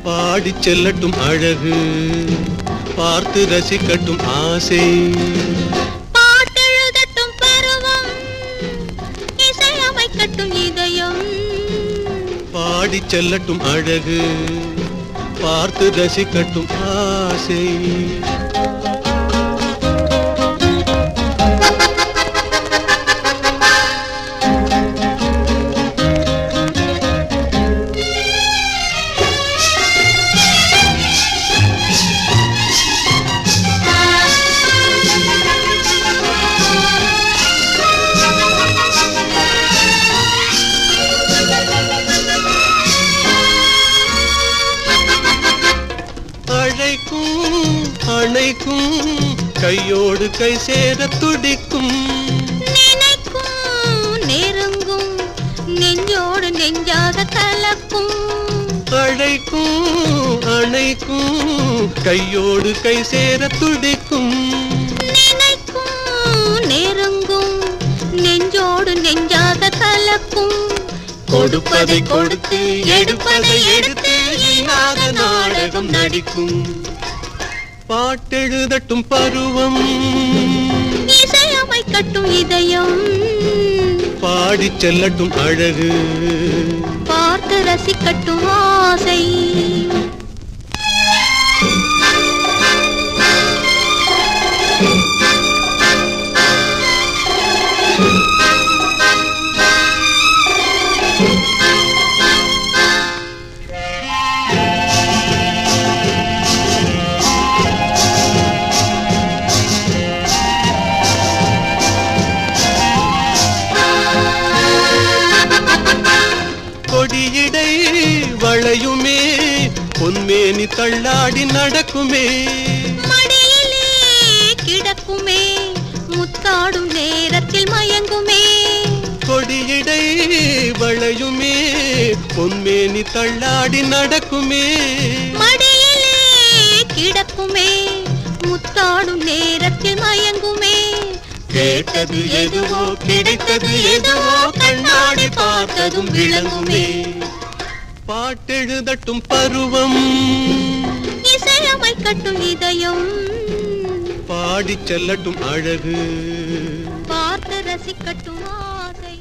பாடிச் செல்லட்டும் அழகு பார்த்து ரசிக்கட்டும் ஆசை பாட்டெழுதட்டும் பருவம் இசையமைக்கட்டும் இதயம் பாடிச் செல்லட்டும் அழகு பார்த்து ரசிக்கட்டும் ஆசை அணைக்கும் கையோடு கை சேர துடிக்கும் நினைக்கும் நெருங்கும் நெஞ்சோடு நெஞ்சாக கலக்கும் அணைக்கும் கையோடு கை சேர துடிக்கும் நினைக்கும் நெருங்கும் நெஞ்சோடு நெஞ்சாக கலக்கும் கொடுப்பதை கொடுத்து எடுப்பதை எடுத்து இல்லாத நாடகம் நடிக்கும் பாட்டெழுதட்டும் பருவம் இசையமைக்கட்டும் இதயம் பாடிச் செல்லட்டும் அழகு பார்த்து ரசிக்கட்டும் ஆசை கொடியிடை வளையுமே பொன்மேனி தள்ளாடி நடக்குமே மடியிலே கிடக்குமே முத்தாடும் நேரத்தில் மயங்குமே கொடியிடை வளையுமே பொன்மேனி தள்ளாடி நடக்குமே மடியிலே கிடக்குமே முத்தாடும் நேரத்தில் மயங்குமே கேட்டது எதுவோ கிடைத்தது எதுவோ கண்ணாடி பார்த்ததும் விளங்குமே பாட்டெழுதட்டும் பருவம் இசையமைக்கட்டும் இதயம் பாடிச் செல்லட்டும் அழகு பார்த்து ரசிக்கட்டும் ஆசை